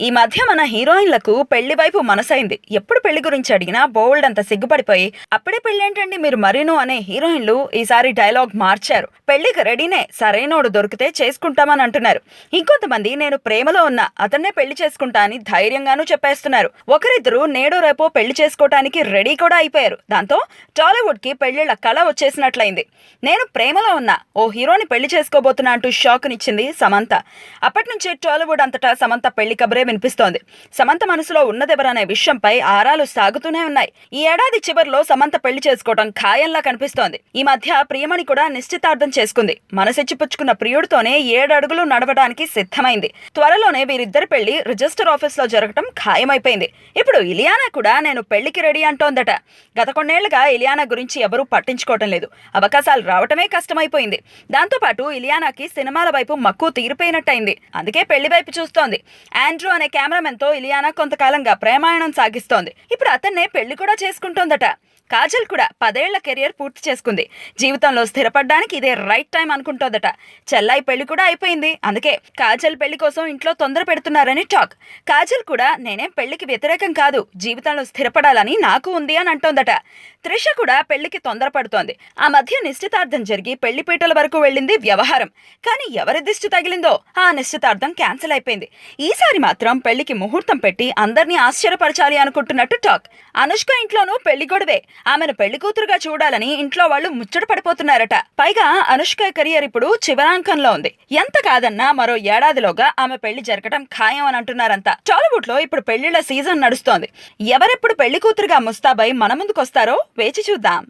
ఈ మధ్య మన హీరోయిన్లకు పెళ్లి వైపు మనసైంది. ఎప్పుడు పెళ్లి గురించి అడిగినా బోల్డ్ అంత సిగ్గుపడిపోయి అప్పుడే పెళ్ళేంటండి మీరు మరీను అనే హీరోయిన్లు ఈసారి డైలాగ్ మార్చారు. పెళ్లికి రెడీనే, సరైనోడు దొరికితే చేసుకుంటామని అంటున్నారు. ఇంకొంతమంది నేను ప్రేమలో ఉన్నా అతన్నే పెళ్లి చేసుకుంటా అని ధైర్యంగానూ చెప్పేస్తున్నారు. ఒకరిద్దరు నేడో రేపో పెళ్లి చేసుకోవటానికి రెడీ కూడా అయిపోయారు. దాంతో టాలీవుడ్ కి పెళ్లిళ్ల కళ వచ్చేసినట్లయింది. నేను ప్రేమలో ఉన్నా ఓ హీరోని పెళ్లి చేసుకోబోతున్నా అంటూ షాక్ నిచ్చింది సమంత. అప్పటి నుంచి టాలీవుడ్ అంతటా సమంత పెళ్లి కబరే వినిపిస్తోంది. సమంత మనసులో ఉన్నదెవరనే విషయంపై ఆరాలు సాగుతూనే ఉన్నాయి. ఈ ఏడాది చివర్లో సమంత పెళ్లి చేసుకోవడం ఖాయంలా కనిపిస్తోంది. ఈ మధ్య ప్రియమణి కూడా నిశ్చితార్థం చేసుకుంది. మనసిచ్చిపుచ్చుకున్న ప్రియుడితోనే 7 అడుగులు నడవడానికి సిద్ధమైంది. త్వరలోనే వీరిద్దరి పెళ్లి రిజిస్టర్ ఆఫీస్ లో జరగటం ఖాయమైపోయింది. ఇప్పుడు ఇలియానా కూడా నేను పెళ్లికి రెడీ అంటోందట. గత కొన్నేళ్లుగా ఇలియానా గురించి ఎవరూ పట్టించుకోవటం లేదు. అవకాశాలు రావటమే కష్టమైపోయింది. దాంతోపాటు ఇలియానాకి సినిమాల వైపు మక్కువ తీరిపోయినట్టయింది. అందుకే పెళ్లి వైపు చూస్తోంది. ఆండ్రూ అనే కెమెరామెన్ తో ఇలియానా కొంతకాలంగా ప్రేమాయణం సాగిస్తోంది. ఇప్పుడు అతన్నే పెళ్లి కూడా చేసుకుంటోందట. కాజల్ కూడా 10 ఏళ్ల కెరియర్ పూర్తి చేసుకుంది. జీవితంలో స్థిరపడ్డానికి ఇదే రైట్ టైం అనుకుంటోందట. చెల్లాయి పెళ్లి కూడా అయిపోయింది. అందుకే కాజల్ పెళ్లి కోసం ఇంట్లో తొందర పెడుతున్నారని టాక్. కాజల్ కూడా నేనేం పెళ్లికి వ్యతిరేకం కాదు, జీవితంలో స్థిరపడాలని నాకు ఉంది అని అంటోందట. త్రిష కూడా పెళ్లికి తొందరపడుతోంది. ఆ మధ్య నిశ్చితార్థం జరిగి పెళ్లి పీటల వరకు వెళ్ళింది వ్యవహారం. కానీ ఎవరి దిష్టి తగిలిందో ఆ నిశ్చితార్థం క్యాన్సిల్ అయిపోయింది. ఈసారి మాత్రం పెళ్లికి ముహూర్తం పెట్టి అందరినీ ఆశ్చర్యపరచాలి అనుకుంటున్నట్టు టాక్. అనుష్క ఇంట్లోనూ పెళ్లి గొడవే. ఆమెను పెళ్లి కూతురుగా చూడాలని ఇంట్లో వాళ్ళు ముచ్చట పడిపోతున్నారట. పైగా అనుష్క కెరియర్ ఇప్పుడు చివరాంకంలో ఉంది. ఎంత కాదన్నా మరో ఏడాదిలోగా ఆమె పెళ్లి జరగటం ఖాయం అని అంటున్నారంతా. టాలీవుడ్ లో ఇప్పుడు పెళ్లిళ్ల సీజన్ నడుస్తోంది. ఎవరెప్పుడు పెళ్లి కూతురుగా ముస్తాబై మన ముందుకొస్తారో వేచి చూద్దాం.